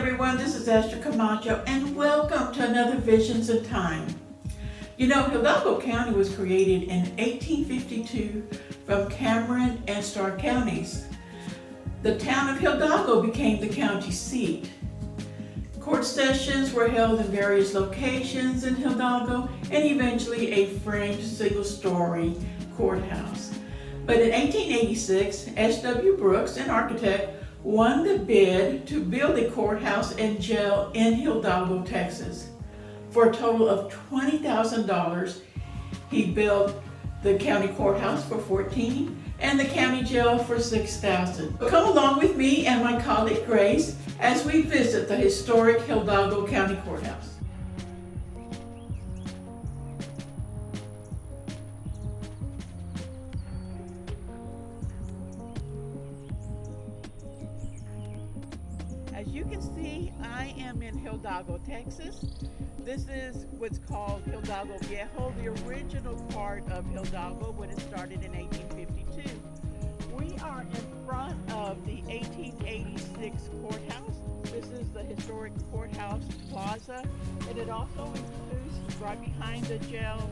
everyone, this is Esther Camacho and welcome to another Visions of Time. You know, Hidalgo County was created in 1852 from Cameron and Stark counties. The town of Hidalgo became the county seat. Court sessions were held in various locations in Hidalgo and eventually a framed single-story courthouse. But in 1886, S.W. Brooks, an architect, won the bid to build a courthouse and jail in Hidalgo, Texas. For a total of $20,000, he built the county courthouse for $14,000 and the county jail for $6,000. Come along with me and my colleague Grace as we visit the historic Hidalgo County Courthouse. As you can see, I am in Hidalgo, Texas. This is what's called Hidalgo Viejo, the original part of Hidalgo when it started in 1852. We are in front of the 1886 courthouse. This is the historic courthouse plaza, and it also includes right behind the jail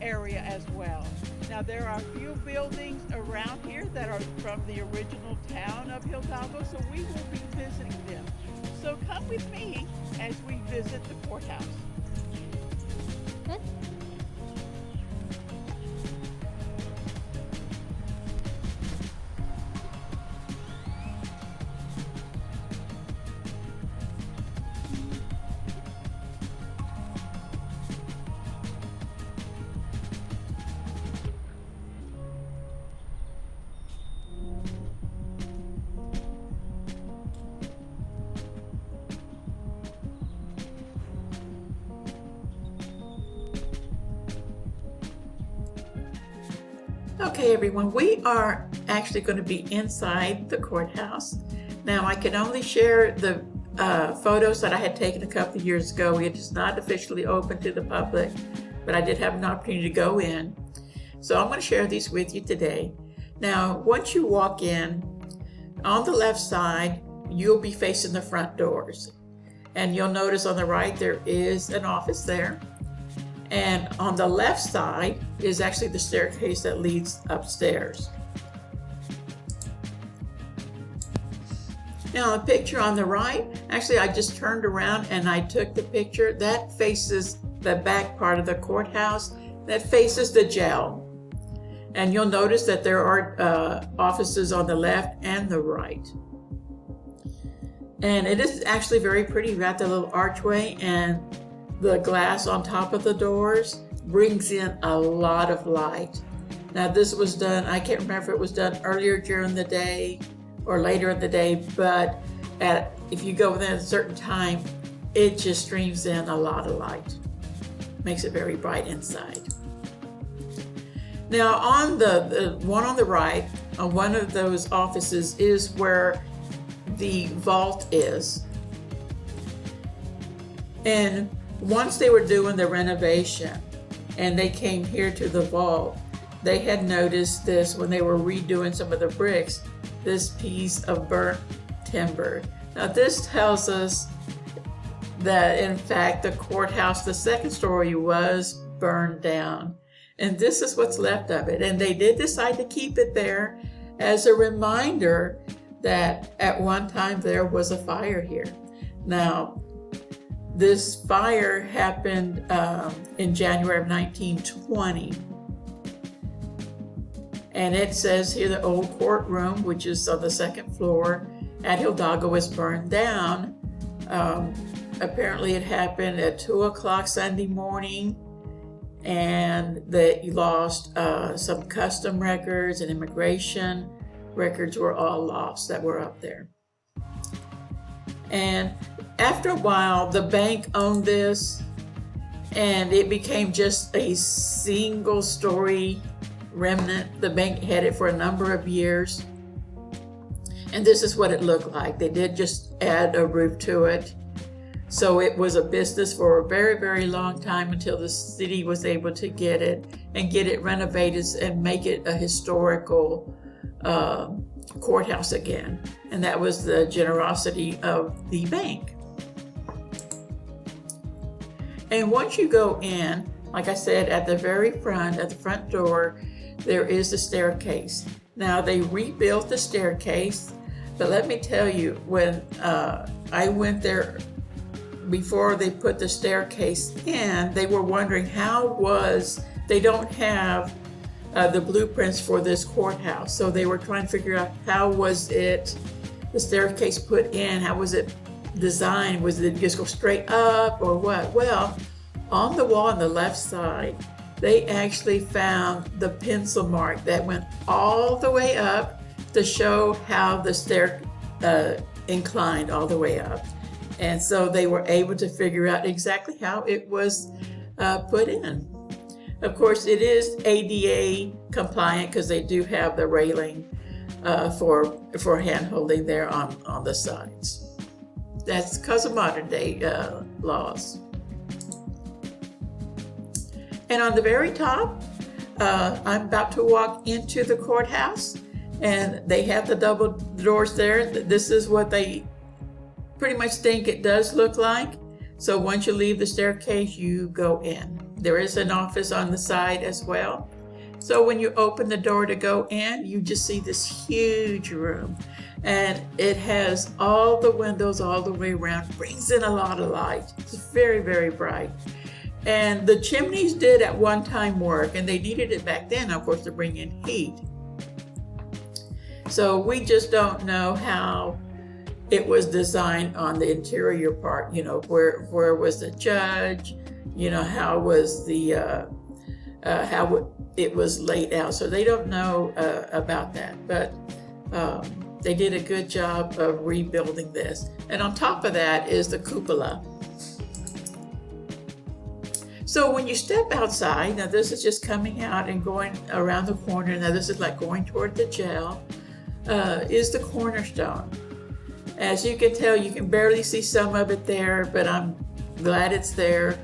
area as well. Now there are a few buildings around here that are from the original town of Hidalgo, so we will be visiting them. So come with me as we visit the courthouse. Okay, everyone, we are actually going to be inside the courthouse. Now, I can only share the photos that I had taken a couple of years ago. It is not officially open to the public, but I did have an opportunity to go in. So I'm going to share these with you today. Now, once you walk in, on the left side, you'll be facing the front doors. And you'll notice on the right, there is an office there. And on the left side is actually the staircase that leads upstairs. Now the picture on the right, actually I just turned around and I took the picture. That faces the back part of the courthouse, that faces the jail. And you'll notice that there are offices on the left and the right. And it is actually very pretty. You've got the little archway, and the glass on top of the doors brings in a lot of light. Now this was done, I can't remember if it was done earlier during the day or later in the day, but if you go within a certain time, it just streams in a lot of light. Makes it very bright inside. Now on the one on the right, on one of those offices is where the vault is. And once they were doing the renovation and they came here to the vault, they had noticed this when they were redoing some of the bricks, this piece of burnt timber. Now this tells us that in fact the courthouse, the second story, was burned down. And this is what's left of it. And they did decide to keep it there as a reminder that at one time there was a fire here. Now, this fire happened in January of 1920. And it says here the old courtroom, which is on the second floor at Hidalgo, was burned down. Apparently it happened at 2 o'clock Sunday morning, and they lost some custom records and immigration records were all lost that were up there. And after a while, the bank owned this, and it became just a single story remnant. The bank had it for a number of years, and this is what it looked like. They did just add a roof to it. So it was a business for a very, very long time until the city was able to get it and get it renovated and make it a historical courthouse again, and that was the generosity of the bank. And once you go in, like I said, at the very front, at the front door, there is the staircase. Now they rebuilt the staircase, but let me tell you, when I went there before they put the staircase in, they were wondering they don't have the blueprints for this courthouse. So they were trying to figure out how was the staircase put in, how was it designed? Was it just go straight up or what? Well, on the wall on the left side, they actually found the pencil mark that went all the way up to show how the stair inclined all the way up. And so they were able to figure out exactly how it was put in. Of course, it is ADA compliant because they do have the railing for hand holding there on the sides. That's because of modern day laws. And on the very top, I'm about to walk into the courthouse, and they have the double doors there. This is what they pretty much think it does look like. So once you leave the staircase, you go in. There is an office on the side as well. So when you open the door to go in, you just see this huge room. And it has all the windows all the way around, brings in a lot of light. It's very, very bright. And the chimneys did at one time work, and they needed it back then, of course, to bring in heat. So we just don't know how it was designed on the interior part, where was the judge, how was how it was laid out. So they don't know about that, but they did a good job of rebuilding this. And on top of that is the cupola. So when you step outside, now this is just coming out and going around the corner. Now this is like going toward the jail, is the cornerstone. As you can tell, you can barely see some of it there, but I'm glad it's there.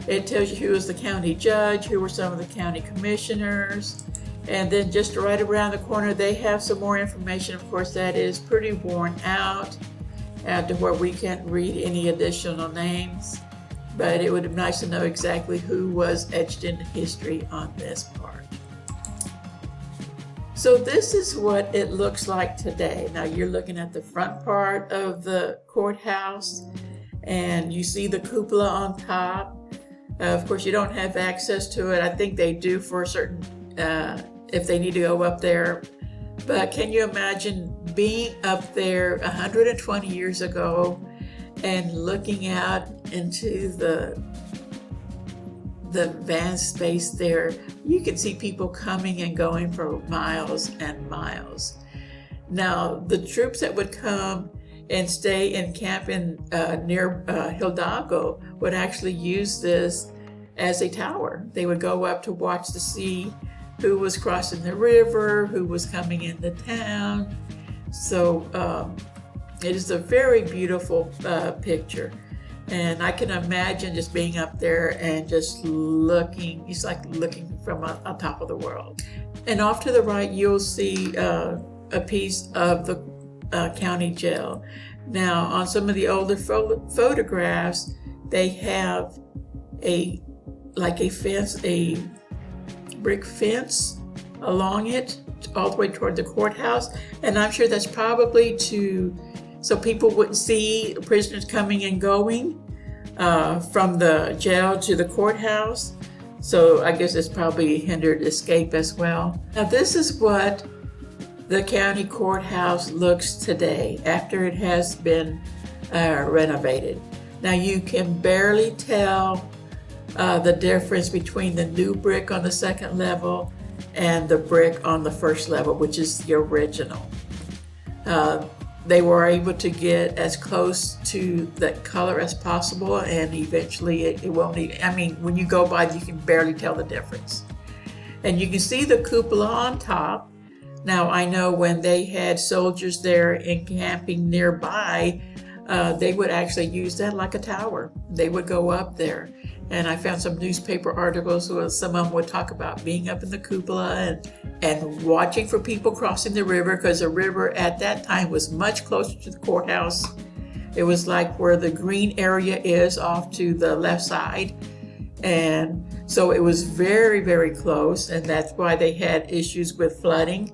It tells you who was the county judge, who were some of the county commissioners. And then just right around the corner, they have some more information. Of course, that is pretty worn out to where we can't read any additional names. But it would be nice to know exactly who was etched into history on this part. So this is what it looks like today. Now you're looking at the front part of the courthouse, and you see the cupola on top. Of course, you don't have access to it. I think they do for certain, if they need to go up there. But can you imagine being up there 120 years ago and looking out into the vast space there? You can see people coming and going for miles and miles. Now, the troops that would come and stay and camp in near Hidalgo would actually use this as a tower. They would go up to watch to see who was crossing the river, who was coming into town. So it is a very beautiful picture. And I can imagine just being up there and just looking, it's like looking from on top of the world. And off to the right, you'll see a piece of the county jail. Now, on some of the older photographs, they have a fence, a brick fence along it, all the way toward the courthouse. And I'm sure that's probably so people wouldn't see prisoners coming and going from the jail to the courthouse. So I guess it's probably hindered escape as well. Now this is what the county courthouse looks today after it has been renovated. Now you can barely tell the difference between the new brick on the second level and the brick on the first level, which is the original. They were able to get as close to that color as possible, and eventually it won't even, when you go by, you can barely tell the difference. And you can see the cupola on top. Now, I know when they had soldiers there encamping nearby, they would actually use that like a tower. They would go up there. And I found some newspaper articles where some of them would talk about being up in the cupola and watching for people crossing the river, because the river at that time was much closer to the courthouse. It was like where the green area is off to the left side. And so it was very, very close. And that's why they had issues with flooding.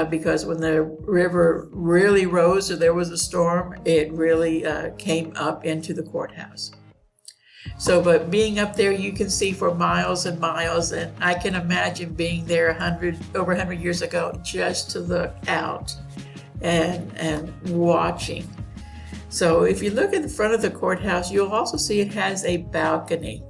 Because when the river really rose or there was a storm, it really came up into the courthouse. So, but being up there, you can see for miles and miles, and I can imagine being there over 100 years ago just to look out and watching. So if you look at the front of the courthouse, you'll also see it has a balcony.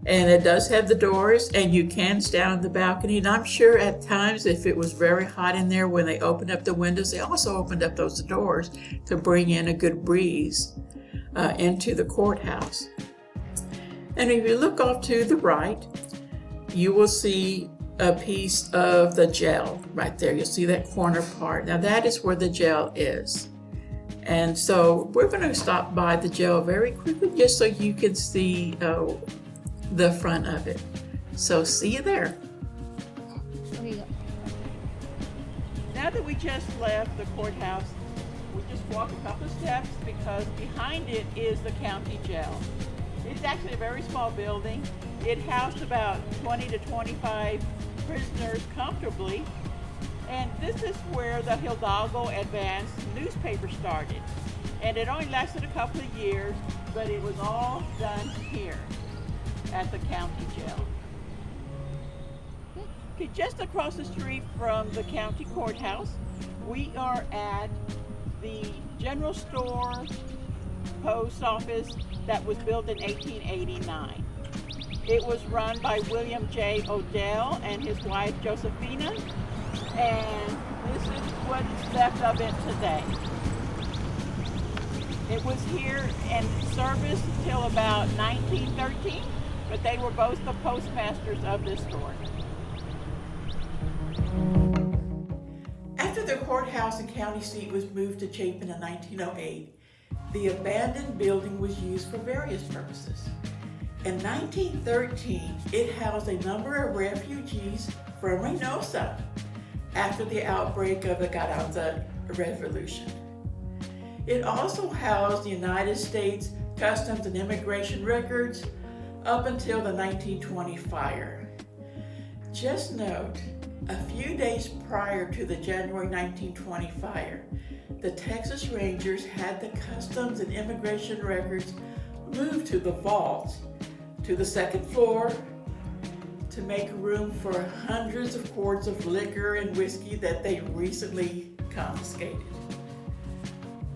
And it does have the doors, and you can stand on the balcony. And I'm sure at times, if it was very hot in there, when they opened up the windows, they also opened up those doors to bring in a good breeze into the courthouse. And if you look off to the right, you will see a piece of the jail right there. You'll see that corner part. Now that is where the jail is. And so we're going to stop by the jail very quickly just so you can see the front of it. So see you there. Okay, go. Now that we just left the courthouse, we just walked a couple of steps because behind it is the county jail. It's actually a very small building. It housed about 20 to 25 prisoners comfortably. And this is where the Hidalgo Advance newspaper started. And it only lasted a couple of years, but it was all done here at the county jail. Okay, just across the street from the county courthouse, we are at the general store post office that was built in 1889. It was run by William J. Odell and his wife Josephina, and this is what is left of it today. It was here in service until about 1913, but they were both the postmasters of this store. After the courthouse and county seat was moved to Chapin in 1908, the abandoned building was used for various purposes. In 1913, it housed a number of refugees from Reynosa after the outbreak of the Carranza Revolution. It also housed the United States Customs and Immigration records up until the 1920 fire. Just note, a few days prior to the January 1920 fire, the Texas Rangers had the Customs and Immigration records moved to the vault to the second floor to make room for hundreds of quarts of liquor and whiskey that they recently confiscated.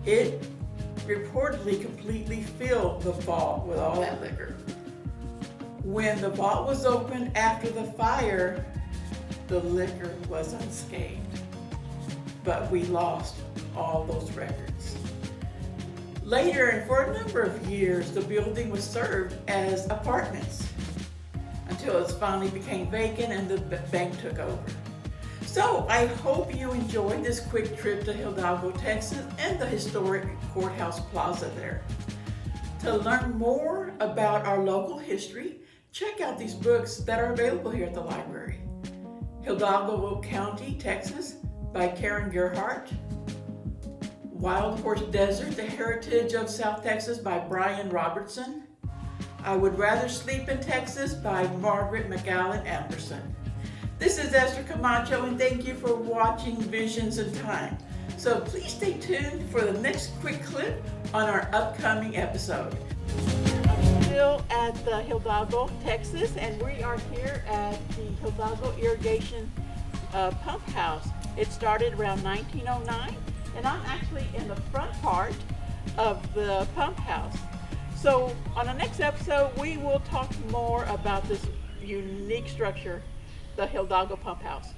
It reportedly completely filled the vault with all that liquor. When the vault was opened after the fire, the liquor was unscathed, but we lost all those records. Later, and for a number of years, the building was served as apartments until it finally became vacant and the bank took over. So I hope you enjoyed this quick trip to Hidalgo, Texas and the historic courthouse plaza there. To learn more about our local history, check out these books that are available here at the library. Hidalgo County, Texas by Karen Gerhardt. Wild Horse Desert, The Heritage of South Texas by Brian Robertson. I Would Rather Sleep in Texas by Margaret McAllen Anderson. This is Esther Camacho, and thank you for watching Visions in Time. So please stay tuned for the next quick clip on our upcoming episode. I'm still at the Hidalgo, Texas, and we are here at the Hidalgo Irrigation Pump House. It started around 1909. And I'm actually in the front part of the pump house. So on the next episode, we will talk more about this unique structure, the Hidalgo Pump House.